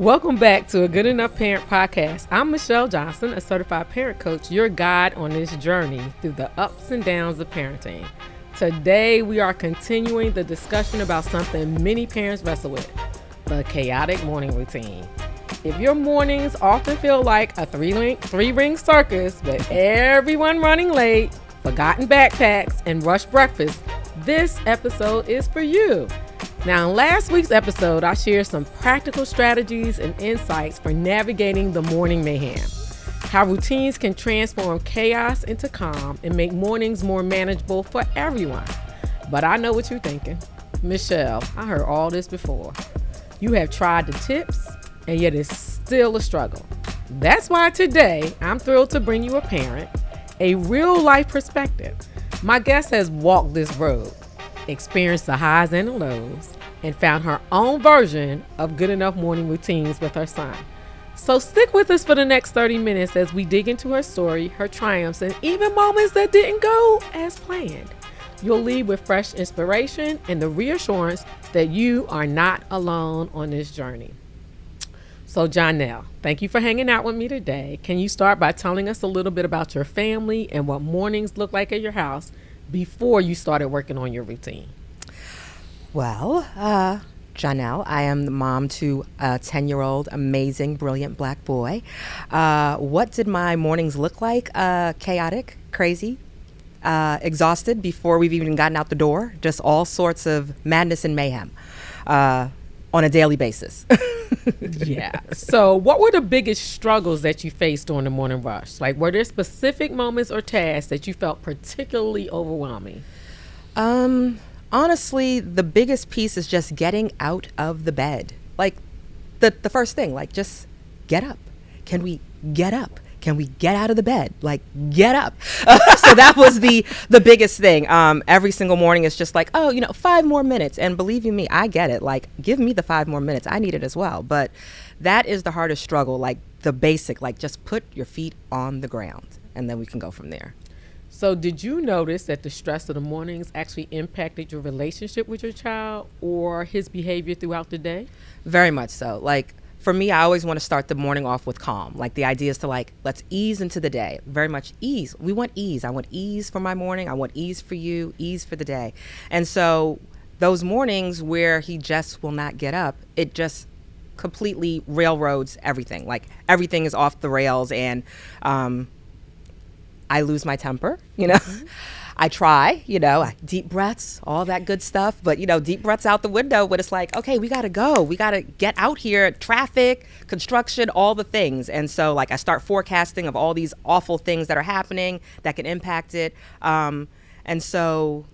Welcome back to a Good Enough Parent podcast. I'm Michele Johnson, a certified parent coach, your guide on this journey through the ups and downs of parenting. Today, we are continuing the discussion about something many parents wrestle with, the chaotic morning routine. If your mornings often feel like a three-ring circus with everyone running late, forgotten backpacks, and rushed breakfast, this episode is for you. Now, in last week's episode, I shared some practical strategies and insights for navigating the morning mayhem, how routines can transform chaos into calm and make mornings more manageable for everyone. But I know what you're thinking. Michele, I heard all this before. You have tried the tips, and yet it's still a struggle. That's why today, I'm thrilled to bring you a parent, a real-life perspective. My guest has walked this road, experienced the highs and the lows, and found her own version of good enough morning routines with her son. So stick with us for the next 30 minutes as we dig into her story, her triumphs, and even moments that didn't go as planned. You'll leave with fresh inspiration and the reassurance that you are not alone on this journey. So Jonelle, thank you for hanging out with me today. Can you start by telling us a little bit about your family and what mornings look like at your house before you started working on your routine? Well, Jonelle, I am the mom to a 10-year-old, amazing, brilliant black boy. What did my mornings look like? Chaotic, crazy, exhausted before we've even gotten out the door. Just all sorts of madness and mayhem on a daily basis. Yeah. So what were the biggest struggles that you faced during the morning rush? Like, were there specific moments or tasks that you felt particularly overwhelming? Honestly, the biggest piece is just getting out of the bed. Like, the first thing, like, just get up. Can we get up? Can we get out of the bed? Like, get up. So that was the biggest thing. Every single morning it's just like, 5 more minutes. And believe you me, I get it. Like, give me the 5 more minutes. I need it as well. But that is the hardest struggle, like the basic, like just put your feet on the ground and then we can go from there. So did you notice that the stress of the mornings actually impacted your relationship with your child or his behavior throughout the day? Very much so. Like, for me, I always want to start the morning off with calm. Like, the idea is to, like, let's ease into the day. Very much ease. We want ease. I want ease for my morning. I want ease for you, ease for the day. And so those mornings where he just will not get up, it just completely railroads everything. Like, everything is off the rails, and I lose my temper, Mm-hmm. I try, deep breaths, all that good stuff. But, deep breaths out the window when it's like, okay, we got to go. We got to get out here, traffic, construction, all the things. And so, like, I start forecasting of all these awful things that are happening that can impact it. And so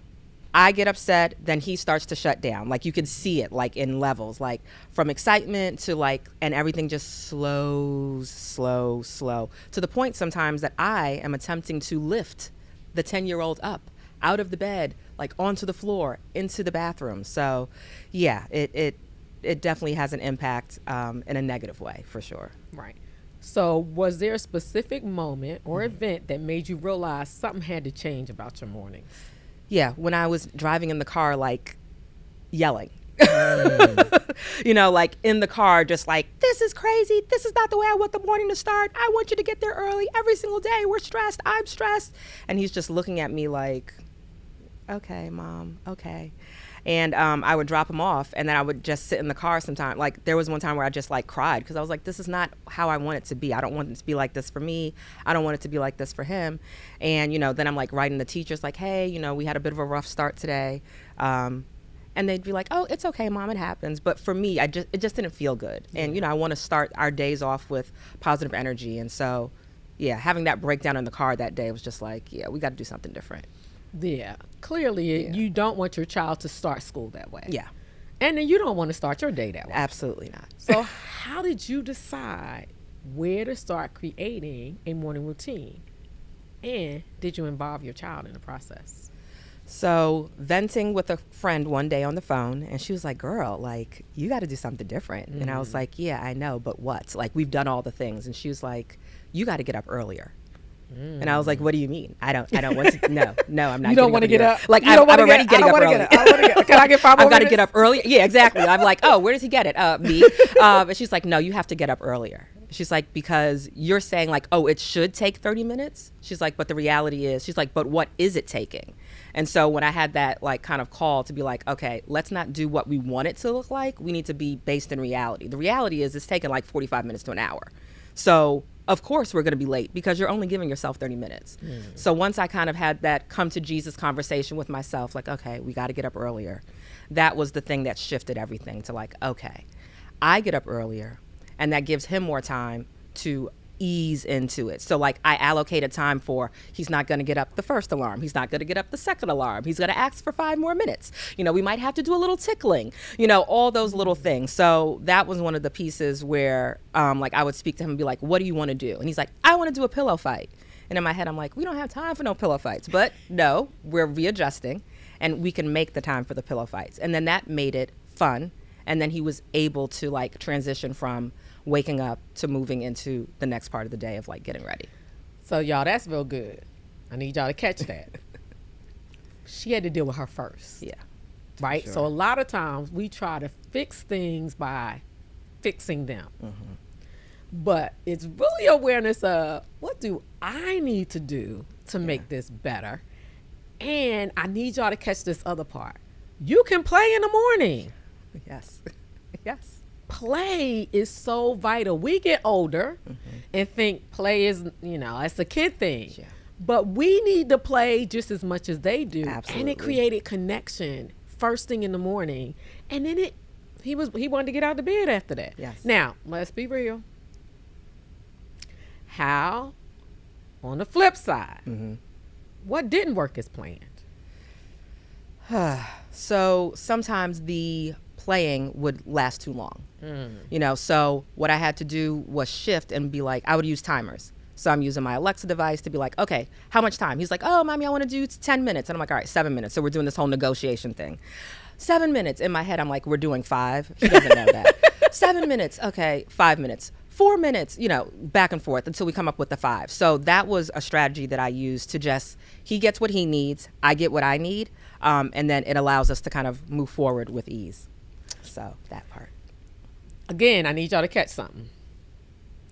I get upset, then he starts to shut down. Like, you can see it, like, in levels, like from excitement to like, and everything just slow, to the point sometimes that I am attempting to lift the 10-year-old up out of the bed, like onto the floor, into the bathroom. So yeah, it definitely has an impact in a negative way, for sure. Right. So was there a specific moment or event that made you realize something had to change about your mornings? Yeah, when I was driving in the car, like yelling, like in the car, just like, this is crazy. This is not the way I want the morning to start. I want you to get there early every single day. We're stressed. I'm stressed. And he's just looking at me like, okay, Mom, okay. And I would drop him off, and then I would just sit in the car sometime. Like, there was one time where I just like cried because I was like, this is not how I want it to be. I don't want it to be like this for me. I don't want it to be like this for him. And, then I'm like writing the teachers like, hey, we had a bit of a rough start today. And they'd be like, oh, it's okay, Mom, it happens. But for me, it just didn't feel good. And, I want to start our days off with positive energy. And so, yeah, having that breakdown in the car that day was just like, yeah, we got to do something different. Yeah, clearly you don't want your child to start school that way. Yeah. And then you don't want to start your day that way. Absolutely not. So how did you decide where to start creating a morning routine? And did you involve your child in the process? So venting with a friend one day on the phone, and she was like, girl, like, you got to do something different. Mm-hmm. And I was like, yeah, I know, but what? Like, we've done all the things. And she was like, you got to get up earlier. And I was like, what do you mean? I don't want to. No, I'm not. You don't want to get up. Like, I'm already getting up early. Can I get 5 more I've got to minutes? get up early. Yeah, exactly. I'm like, oh, where does he get it? Me. And she's like, no, you have to get up earlier. She's like, because you're saying like, oh, it should take 30 minutes. She's like, but the reality is, she's like, but what is it taking? And so when I had that like kind of call to be like, okay, let's not do what we want it to look like. We need to be based in reality. The reality is it's taking like 45 minutes to an hour. So of course we're going to be late because you're only giving yourself 30 minutes. So once I kind of had that come to Jesus conversation with myself, like, okay, we got to get up earlier. That was the thing that shifted everything to like, okay, I get up earlier and that gives him more time to ease into it. So like I allocated time for, he's not going to get up the first alarm. He's not going to get up the second alarm. He's going to ask for 5 more minutes. We might have to do a little tickling, all those little things. So that was one of the pieces where like I would speak to him and be like, what do you want to do? And he's like, I want to do a pillow fight. And in my head, I'm like, we don't have time for no pillow fights, but no, we're readjusting and we can make the time for the pillow fights. And then that made it fun. And then he was able to like transition from waking up to moving into the next part of the day of like getting ready. So y'all, that's real good. I need y'all to catch that. She had to deal with her first. Yeah. Right? Sure. So a lot of times we try to fix things by fixing them. But it's really awareness of what do I need to do to make this better? And I need y'all to catch this other part. You can play in the morning. Yes. Yes. Play is so vital. We get older and think play is, it's a kid thing. Yeah. But we need to play just as much as they do. Absolutely. And it created connection first thing in the morning. And then he wanted to get out of bed after that. Yes. Now, let's be real. How, on the flip side, what didn't work as planned? So sometimes the playing would last too long. So what I had to do was shift and be like, I would use timers. So I'm using my Alexa device to be like, okay, how much time? He's like, oh, mommy, I want to do 10 minutes. And I'm like, all right, 7 minutes. So we're doing this whole negotiation thing. 7 minutes. In my head, I'm like, we're doing 5. She doesn't know that. 7 minutes. Okay, 5 minutes. 4 minutes, back and forth until we come up with the 5. So that was a strategy that I used to just, he gets what he needs, I get what I need, and then it allows us to kind of move forward with ease. So that part. Again, I need y'all to catch something.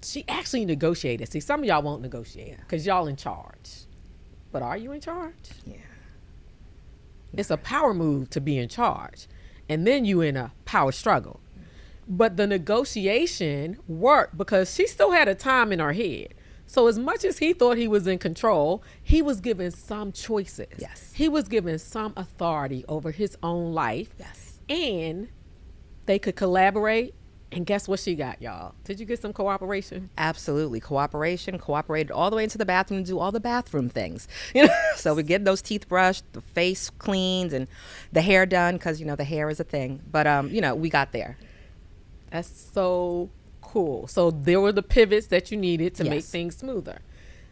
She actually negotiated. See, some of y'all won't negotiate because y'all in charge. But are you in charge? Yeah. It's a power move to be in charge. And then you in a power struggle. But the negotiation worked because she still had a time in her head. So as much as he thought he was in control, he was given some choices. Yes. He was given some authority over his own life. Yes. And they could collaborate. And guess what she got, y'all? Did you get some cooperation? Absolutely. Cooperated all the way into the bathroom to do all the bathroom things. So we get those teeth brushed, the face cleaned, and the hair done because, the hair is a thing. But, we got there. That's so cool. So there were the pivots that you needed to make things smoother.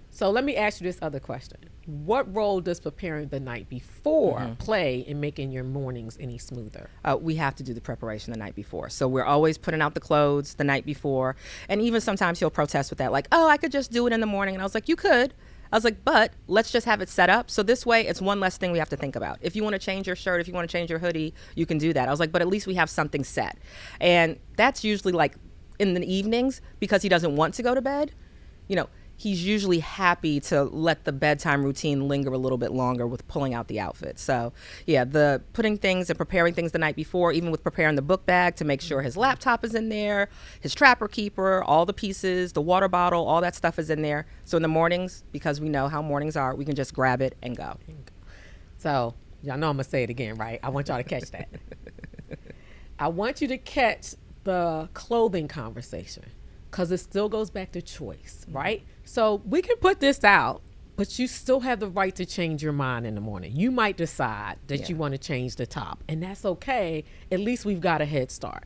So let me ask you this other question. What role does preparing the night before play in making your mornings any smoother? We have to do the preparation the night before. So we're always putting out the clothes the night before. And even sometimes he'll protest with that, like, oh, I could just do it in the morning. And I was like, you could. I was like, but let's just have it set up. So this way, it's one less thing we have to think about. If you want to change your shirt, if you want to change your hoodie, you can do that. I was like, but at least we have something set. And that's usually like in the evenings because he doesn't want to go to bed. He's usually happy to let the bedtime routine linger a little bit longer with pulling out the outfit. So yeah, the putting things and preparing things the night before, even with preparing the book bag to make sure his laptop is in there, his trapper keeper, all the pieces, the water bottle, all that stuff is in there. So in the mornings, because we know how mornings are, we can just grab it and go. So y'all know I'm gonna say it again, right? I want y'all to catch that. I want you to catch the clothing conversation because it still goes back to choice, right? So we can put this out, but you still have the right to change your mind in the morning. You might decide that you want to change the top, and that's okay. At least we've got a head start.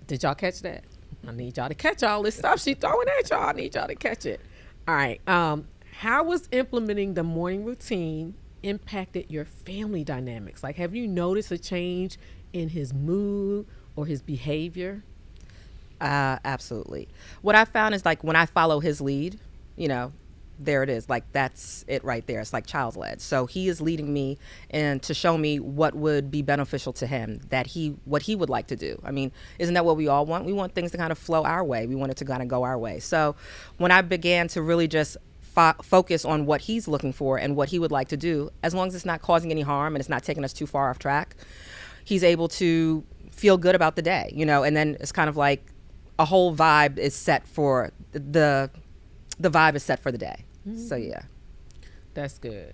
Did y'all catch that? I need y'all to catch all this stuff she's throwing at y'all. I need y'all to catch it. All right. How was implementing the morning routine impacted your family dynamics? Like, have you noticed a change in his mood or his behavior? Absolutely. What I found is like when I follow his lead, there it is. Like, that's it right there. It's like child led. So he is leading me and to show me what would be beneficial to him, what he would like to do. I mean, isn't that what we all want? We want things to kind of flow our way. We want it to kind of go our way. So when I began to really just focus on what he's looking for and what he would like to do, as long as it's not causing any harm and it's not taking us too far off track, he's able to feel good about the day, and then it's kind of like a whole vibe is set for the vibe is set for the day. So yeah. That's good.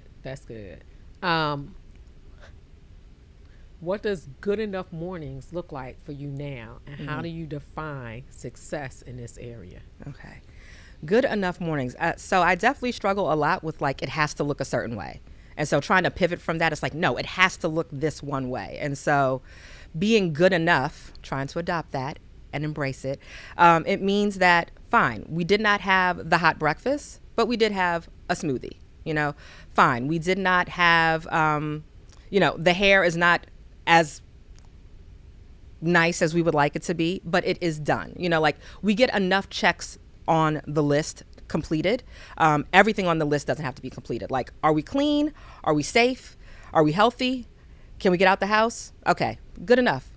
What does good enough mornings look like for you now, and how do you define success in this area? Okay. Good enough mornings. So I definitely struggle a lot with like, it has to look a certain way. And so trying to pivot from that, it's like, no, it has to look this one way. And so being good enough, trying to adopt that and embrace it, it means that, fine, we did not have the hot breakfast, but we did have a smoothie, fine. We did not have, the hair is not as nice as we would like it to be, but it is done. Like, we get enough checks on the list completed. Everything on the list doesn't have to be completed. Like, are we clean? Are we safe? Are we healthy? Can we get out the house? Okay, good enough.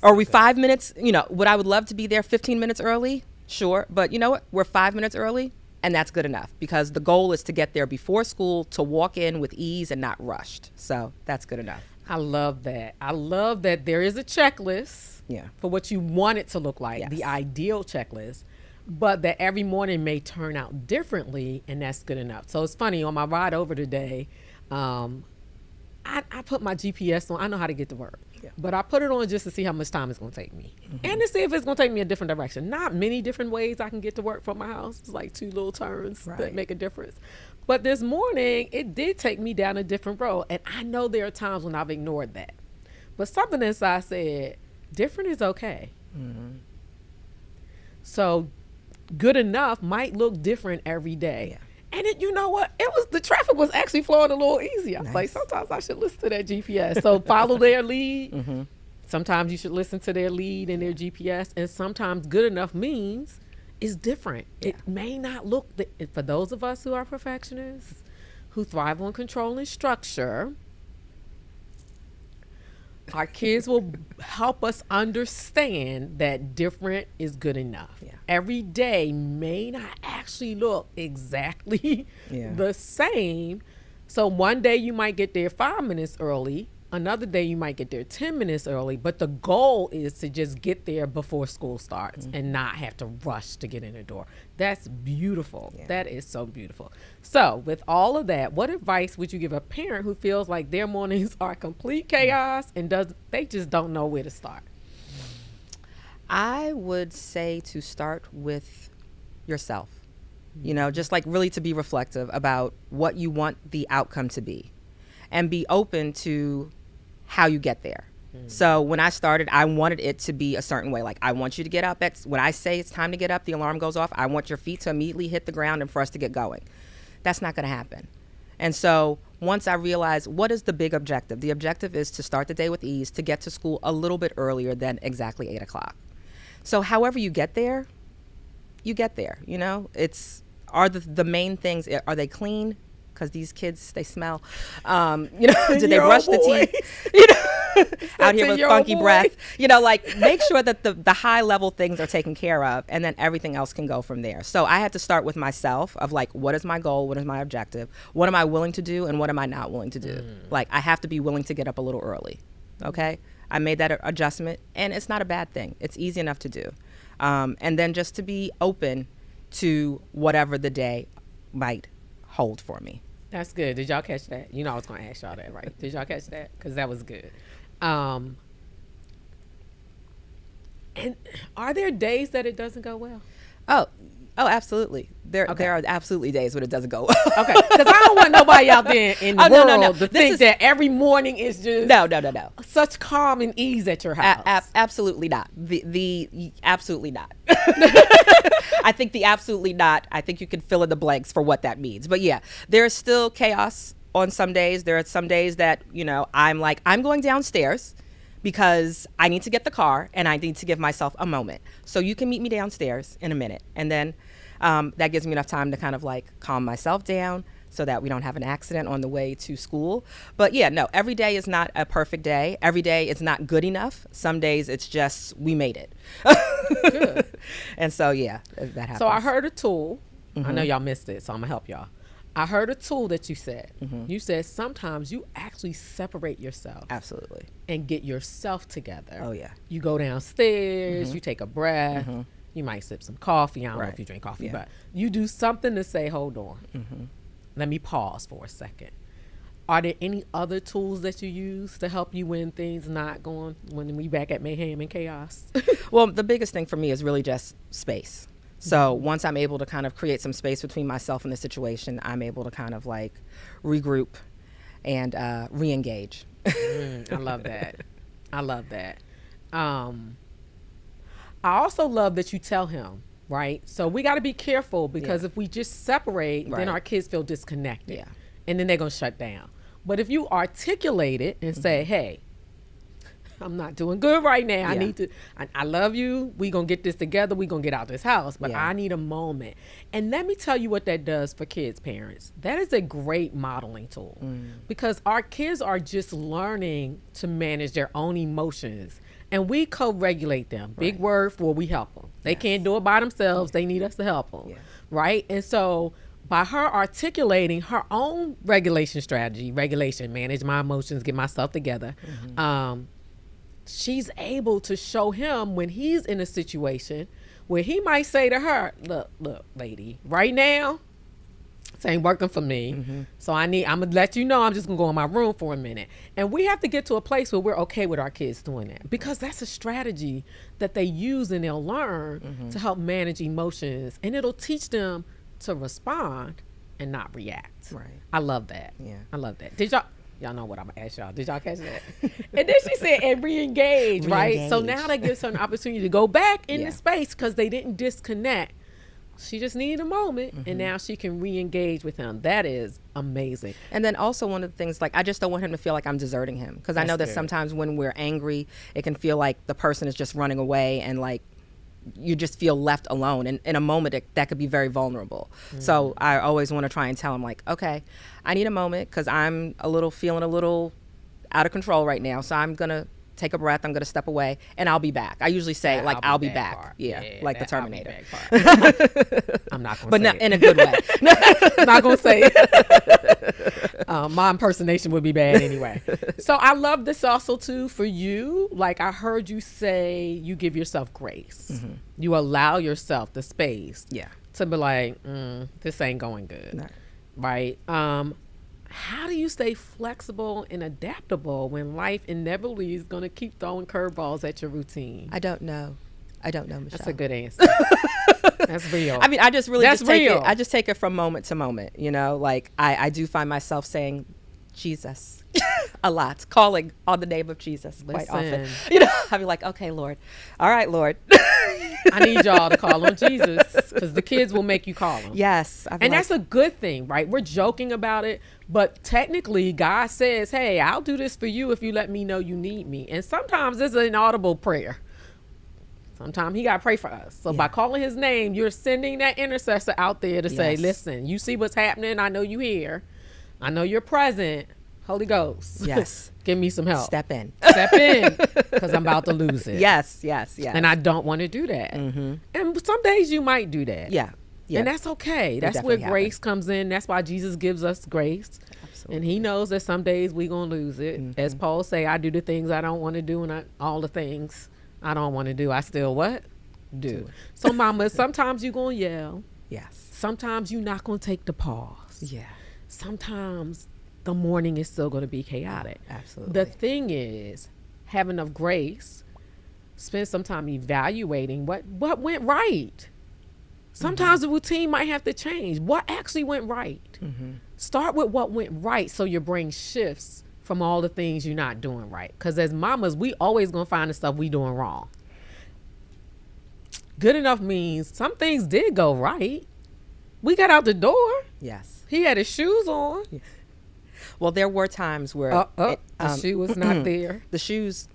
Are we 5 minutes? Would I would love to be there 15 minutes early? Sure. But you know what? We're 5 minutes early, and that's good enough, because the goal is to get there before school, to walk in with ease and not rushed. So that's good enough. I love that. I love that there is a checklist for what you want it to look like, the ideal checklist, but that every morning may turn out differently, and that's good enough. So it's funny, on my ride over today, I put my GPS on. I know how to get to work, but I put it on just to see how much time it's going to take me, and to see if it's going to take me a different direction. Not many different ways I can get to work from my house. It's like 2 little turns that make a difference. But this morning, it did take me down a different road, and I know there are times when I've ignored that. But something inside said, different is okay. So good enough might look different every day. And you know what? The traffic was actually flowing a little easier. I was like, sometimes I should listen to that GPS. So follow their lead. Sometimes you should listen to their lead and their GPS. And sometimes good enough means it's different. It may not look, for those of us who are perfectionists, who thrive on control and structure, our kids will help us understand that different is good enough. Every day may not actually look exactly the same. So one day you might get there 5 minutes early. Another day you might get there 10 minutes early. But the goal is to just get there before school starts and not have to rush to get in the door. That's beautiful. That is so beautiful. So with all of that, what advice would you give a parent who feels like their mornings are complete chaos and they just don't know where to start? I would say to start with yourself, just like really to be reflective about what you want the outcome to be, and be open to how you get there. So when I started, I wanted it to be a certain way. Like, I want you to get up when I say it's time to get up, the alarm goes off, I want your feet to immediately hit the ground and for us to get going. That's not going to happen. And so once I realized, what is the big objective? The objective is to start the day with ease, to get to school a little bit earlier than exactly 8 o'clock. So however you get there, you get there. Are the main things, are they clean? Because these kids, they smell. Did they brush the teeth? Out here with funky breath. Make sure that the high level things are taken care of, and then everything else can go from there. So I had to start with myself of like, what is my goal? What is my objective? What am I willing to do? And what am I not willing to do? Like, I have to be willing to get up a little early. Okay. I made that adjustment, and it's not a bad thing. It's easy enough to do. And then just to be open to whatever the day might hold for me. That's good. Did y'all catch that? I was going to ask y'all that, right? Did y'all catch that? Because that was good. And are there days that it doesn't go well? Oh, absolutely. There are absolutely days when it doesn't go well. Okay, because I don't want nobody out there in the world to think that every morning is just no. such calm and ease at your house. Absolutely not. The absolutely not. I think the absolutely not. I think you can fill in the blanks for what that means. But yeah, there's still chaos on some days. There are some days that I'm going downstairs because I need to get the car and I need to give myself a moment. So you can meet me downstairs in a minute, and then That gives me enough time to kind of like calm myself down so that we don't have an accident on the way to school. But yeah, no, every day is not a perfect day. Every day is not good enough. Some days it's just, we made it. Good. And so, yeah, that happens. So I heard a tool. Mm-hmm. I know y'all missed it, so I'm going to help y'all. I heard a tool that you said. Mm-hmm. You said sometimes you actually separate yourself. Absolutely. And get yourself together. Oh, yeah. You go downstairs, you take a breath, Mm-hmm. you might sip some coffee. I don't know Right. if you drink coffee, Yeah. but you do something to say, hold on. Mm-hmm. Let me pause for a second. Are there any other tools that you use to help you when things not going, when we back at mayhem and chaos? Well, the biggest thing for me is really just space. So once I'm able to kind of create some space between myself and the situation, I'm able to kind of like regroup and re-engage. I love that. I love that. I also love that you tell him, right? So we got to be careful because if we just separate, then Right. our kids feel disconnected. Yeah. And then they're going to shut down. But if you articulate it and say, hey, I'm not doing good right now. I Yeah. need to, I love you. We going to get this together. We going to get out this house. But Yeah. I need a moment. And let me tell you what that does for kids, parents. That is a great modeling tool because our kids are just learning to manage their own emotions. And we co-regulate them. Big Right. word for we help them. They Yes. can't do it by themselves. They need us to help them. Yeah. Right? And so by her articulating her own regulation strategy, manage my emotions, get myself together, she's able to show him when he's in a situation where he might say to her, look, lady, right now, this ain't working for me. So I'm going to let you know I'm just going to go in my room for a minute. And we have to get to a place where we're okay with our kids doing that because that's a strategy that they use and they'll learn to help manage emotions. And it'll teach them to respond and not react. Right. I love that. Yeah. I love that. Y'all know what I'm gonna ask y'all. Did y'all catch that? And then she said, and re-engage, right? So now that gives her an opportunity to go back in the space because they didn't disconnect. She just needed a moment, and now she can re-engage with him. That is amazing. And then also one of the things, like, I just don't want him to feel like I'm deserting him because I know that That's good. sometimes when we're angry, it can feel like the person is just running away and like you just feel left alone. And in a moment, that could be very vulnerable. So I always want to try and tell him like, okay, I need a moment because I'm feeling a little out of control right now. So I'm going to take a breath. I'm going to step away and I'll be back. I usually say like, I'll be back. Part. Yeah, like the that I'll be Terminator. back part. I'm not going to But say not it. in a good way. I'm not going to say it. My impersonation would be bad anyway. So I love this also too for you. Like I heard you say you give yourself grace. You allow yourself the space Yeah. to be like, this ain't going good. No. Right? How do you stay flexible and adaptable when life inevitably is going to keep throwing curveballs at your routine? I don't know, Michelle. That's a good answer. That's real. I mean, I just really That's just take real. it. I just take it from moment to moment. You know, like I do find myself saying Jesus a lot, calling on the name of Jesus quite often. Listen. You know, I'll be like, okay, Lord, all right, Lord. I need y'all to call on Jesus because the kids will make you call him. Yes, And that's a good thing, right? We're joking about it, but technically God says, hey, I'll do this for you if you let me know you need me. And sometimes it's an audible prayer. Sometimes he got to pray for us. So by calling his name, you're sending that intercessor out there to say, Yes. listen, you see what's happening. I know you here. I know you're present. Holy Ghost. Yes. Give me some help. Step in. Step in because I'm about to lose it. Yes. And I don't want to do that. And some days you might do that. Yeah. And that's okay. That's where definitely grace comes in. That's why Jesus gives us grace. Absolutely. And he knows that some days we going to lose it. As Paul say, I do the things I don't want to do and all the things I don't want to do, I still what? Do. So mama, sometimes you going to yell. Yes. Sometimes you're not going to take the pause. Yeah. Sometimes the morning is still going to be chaotic. Absolutely. The thing is, have enough grace, spend some time evaluating what went right. Sometimes the routine might have to change. What actually went right? Start with what went right so your brain shifts from all the things you're not doing right. Because as mamas, we always going to find the stuff we doing wrong. Good enough means some things did go right. We got out the door. Yes. He had his shoes on. Well, there were times where The shoe was not there. the shoes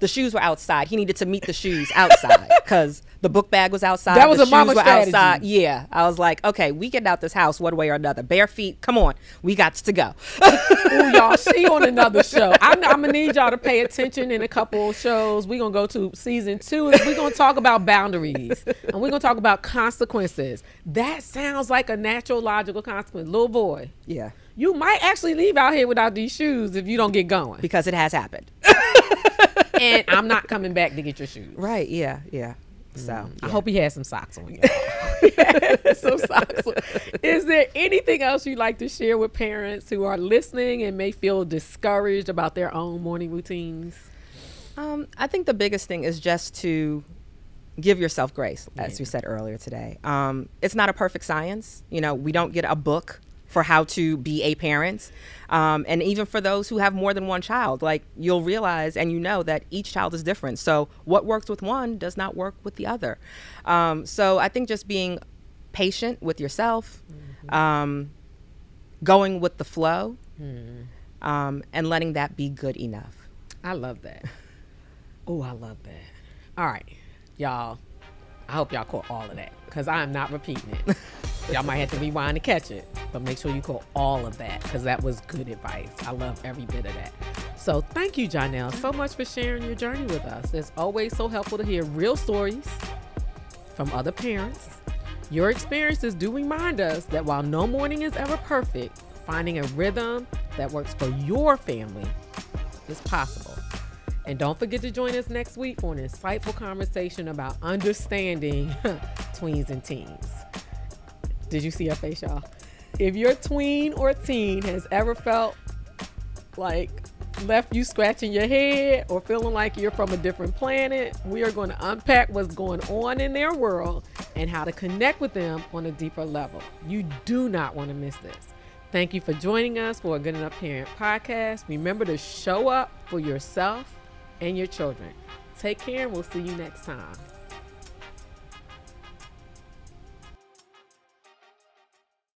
The shoes were outside. He needed to meet the shoes outside because the book bag was outside. That was the a mama shoes were strategy. outside. Yeah. I was like, okay, we getting out this house one way or another. Bare feet. Come on. We got to go. Ooh, y'all, she on another show. I'm gonna need y'all to pay attention in a couple of shows. We're gonna go to season 2. We're gonna talk about boundaries and we're gonna talk about consequences. That sounds like a natural, logical consequence. Little boy, Yeah. you might actually leave out here without these shoes if you don't get going. Because it has happened. And I'm not coming back to get your shoes. Right. Yeah. Yeah. So I hope he has some socks on. Y'all. Some socks on. Is there anything else you'd like to share with parents who are listening and may feel discouraged about their own morning routines? I think the biggest thing is just to give yourself grace, as we said earlier today. It's not a perfect science. You know, we don't get a book for how to be a parent. And even for those who have more than one child, like you'll realize and you know that each child is different. So what works with one does not work with the other. So I think just being patient with yourself, going with the flow, and letting that be good enough. I love that. Oh, I love that. All right, y'all. I hope y'all caught all of that because I'm not repeating it. Y'all might have to rewind to catch it, but make sure you caught all of that because that was good advice. I love every bit of that. So thank you, Janelle, so much for sharing your journey with us. It's always so helpful to hear real stories from other parents. Your experiences do remind us that while no morning is ever perfect, finding a rhythm that works for your family is possible. And don't forget to join us next week for an insightful conversation about understanding tweens and teens. Did you see her face, y'all? If your tween or teen has ever felt like left you scratching your head or feeling like you're from a different planet, we are going to unpack what's going on in their world and how to connect with them on a deeper level. You do not want to miss this. Thank you for joining us for a Good Enough Parent podcast. Remember to show up for yourself and your children. Take care and we'll see you next time.